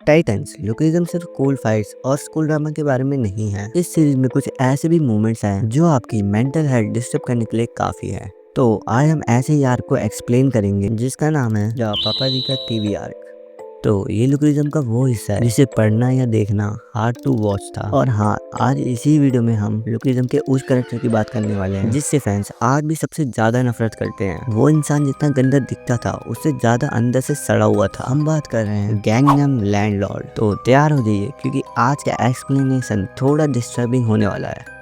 Titans lookism सिर्फ cool fights और school drama के बारे में नहीं है। इस सीरीज में कुछ ऐसे भी मोमेंट्स हैं जो आपकी मेंटल हेल्थ डिस्टर्ब करने के लिए काफी है। तो आज हम ऐसे ही आर्क को एक्सप्लेन करेंगे जिसका नाम है द पापा जी का टीवी आर्क। तो ये लुकिज्म का वो हिस्सा है जिसे पढ़ना या देखना हार्ड टू वॉच था। और हाँ, आज इसी वीडियो में हम लुकिज्म के उस कैरेक्टर की बात करने वाले हैं जिससे फैंस आज भी सबसे ज्यादा नफरत करते हैं। वो इंसान जितना गंदा दिखता था उससे ज्यादा अंदर से सड़ा हुआ था। हम बात कर रहे हैं गैंगनम लैंडलॉर्ड। तो तैयार हो जाइए क्योंकि आज का एक्सप्लेनेशन थोड़ा डिस्टर्बिंग होने वाला है।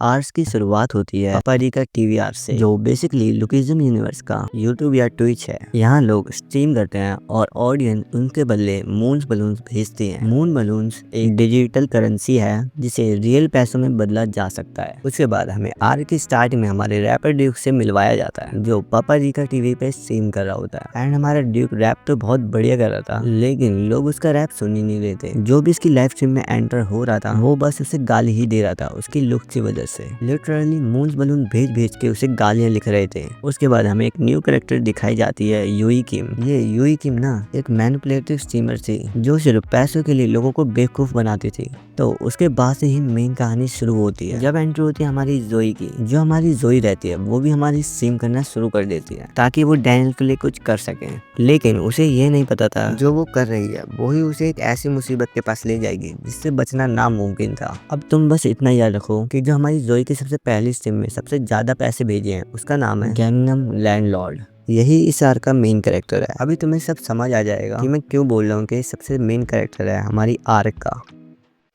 आर्स की शुरुआत होती है पापा जी का टीवी आर्स से, जो बेसिकली लुकिज्म यूनिवर्स का यूट्यूब या ट्विच है। यहाँ लोग स्ट्रीम करते हैं और ऑडियंस उनके बदले मून्स बलून्स भेजते हैं। मून बलून्स एक डिजिटल करेंसी है जिसे रियल पैसों में बदला जा सकता है। उसके बाद हमें आर्क की स्टार्ट में हमारे रैपर ड्यूक से मिलवाया जाता है जो पापा जी का टीवी पे स्ट्रीम कर रहा होता है। एंड हमारा ड्यूक रैप तो बहुत बढ़िया कर रहा था, लेकिन लोग उसका रैप सुन ही नहीं रहे थे। जो भी इसकी लाइव स्ट्रीम में एंटर हो रहा था वो बस उसे गाली ही दे रहा था उसकी लुक की वजह से। लिटरली मून्स बलून भेज भेज के उसे गालियां लिख रहे थे। उसके बाद हमें एक न्यू कैरेक्टर दिखाई जाती है यूई किम। ये यूई किम ना एक मैनिपुलेटिव स्ट्रीमर थी जो सिर्फ पैसों के लिए लोगों को बेवकूफ बनाती थी। तो उसके बाद से ही मेन कहानी शुरू होती है जब एंट्री होती है हमारी जोई की। जो हमारी जोई रहती है वो भी हमारी स्ट्रीम करना शुरू कर देती है ताकि वो डैनियल के लिए कुछ कर सके, लेकिन उसे ये नहीं पता था जो वो कर रही है वो ही उसे एक ऐसी मुसीबत के पास ले जाएगी जिससे बचना नामुमकिन था। अब तुम बस इतना याद रखो कि जो हमारी जोई की सबसे पहली स्ट्रीम में सबसे ज्यादा पैसे भेजे हैं उसका नाम है गैंगनम लैंडलॉर्ड। यही इस आर्क का मेन कैरेक्टर है। अभी तुम्हें सब समझ आ जाएगा कि मैं क्यों बोल रहा हूँ कि सबसे मेन कैरेक्टर है हमारी आर्क का।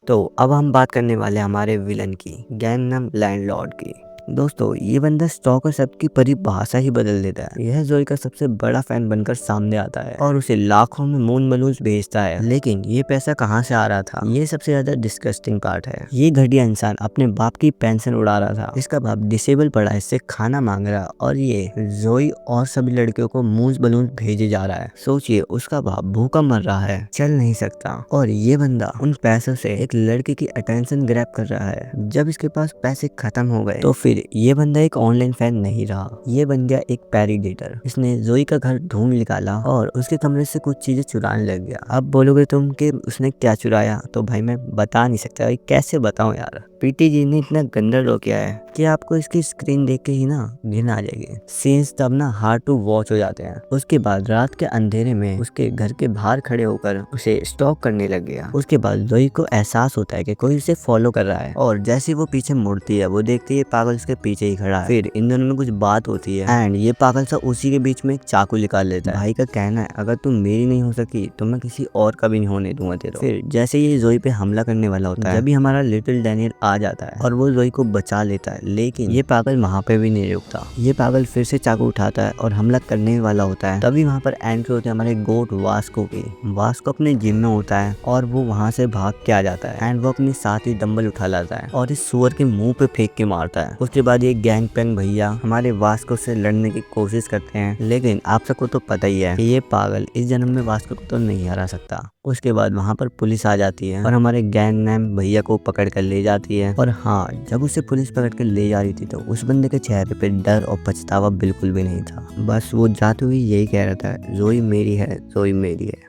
तो अब हम बात करने वाले हैं हमारे विलन की, गैंगनम लैंडलॉर्ड की। दोस्तों, ये बंदा स्टॉक और सबकी परिभाषा ही बदल देता है। यह जोई का सबसे बड़ा फैन बनकर सामने आता है और उसे लाखों में मून बलून्स भेजता है। लेकिन ये पैसा कहाँ से आ रहा था, ये सबसे ज्यादा डिस्गस्टिंग पार्ट है। ये घटिया इंसान अपने बाप की पेंशन उड़ा रहा था। इसका बाप डिसेबल पड़ा है, इससे खाना मांग रहा और ये जोई और सभी लड़कियों को मून बलून भेजे जा रहा है। सोचिए, उसका बाप भूखा मर रहा है, चल नहीं सकता, और ये बंदा उन पैसों से एक लड़की की अटेंशन ग्रैब कर रहा है। जब इसके पास पैसे खत्म हो गए तो फिर ये बंदा एक ऑनलाइन फैन नहीं रहा, ये बन गया एक पैरीडेटर। इसने जोई का घर ढूंढ निकाला और उसके कमरे से कुछ चीजें चुराने लग गया। अब बोलोगे तुम कि उसने क्या चुराया, तो भाई मैं बता नहीं सकता भाई, कैसे बताऊं यार। पीटी जी ने इतना गंदा ड्रॉ किया है कि आपको इसकी स्क्रीन देख के ही ना घिन आ जाएगी। सीन्स तब ना हार्ड टू वॉच हो जाते हैं। उसके बाद रात के अंधेरे में उसके घर के बाहर खड़े होकर उसे स्टॉक करने लग गया। उसके बाद जोई को एहसास होता है कि कोई उसे फॉलो कर रहा है और जैसे वो पीछे मुड़ती है वो देखती है पागल उसके पीछे ही खड़ा है। फिर इन दोनों में कुछ बात होती है एंड ये पागल सा उसी के बीच में एक चाकू निकाल लेता है। भाई का कहना है अगर तुम मेरी नहीं हो सकी तो मैं किसी और का भी नहीं होने दूंगा तेरा। फिर जैसे ये जोई पे हमला करने वाला होता है, जब भी हमारा लिटिल डैनियल आ जाता है और वो जोई को बचा लेता है, लेकिन ये पागल वहाँ पे भी नहीं रुकता। ये पागल फिर से चाकू उठाता है और हमला करने वाला होता है। तभी वहाँ पर एंट्री होती है हमारे गोट वास्को की। वास्को अपने जिम में होता है और वो वहाँ से भाग के आ जाता है एंड वो अपने साथ ही डंबल उठा लाता है और इस सुअर के मुंह पे फेंक के मारता है। उसके बाद ये गैंग पेंग भैया हमारे वास्को से लड़ने की कोशिश करते हैं, लेकिन आप सबको तो पता ही है कि ये पागल इस जन्म में वास्को को तो नहीं हरा सकता। उसके बाद वहाँ पर पुलिस आ जाती है और हमारे गैंगनैम भैया को पकड़ कर ले जाती है। और हाँ, जब उसे पुलिस पकड़ कर ले जा रही थी तो उस बंदे के चेहरे पे डर और पछतावा बिल्कुल भी नहीं था। बस वो जाते हुए यही कह रहा था, जोई मेरी है, जोई मेरी है।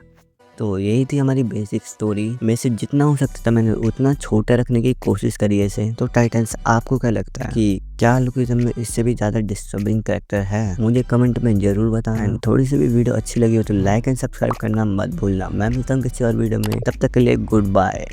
तो यही थी हमारी बेसिक स्टोरी में से जितना हो सकता था मैंने उतना छोटा रखने की कोशिश करी है इसे। तो टाइटन्स, आपको क्या लगता है कि क्या लुकिज्म में इससे भी ज्यादा डिस्टर्बिंग कैरेक्टर है? मुझे कमेंट में जरूर बताएं। थोड़ी सी भी वीडियो अच्छी लगी हो तो लाइक एंड सब्सक्राइब करना मत भूलना। मैं मिलता हूँ किसी और वीडियो में, तब तक के लिए गुड बाय।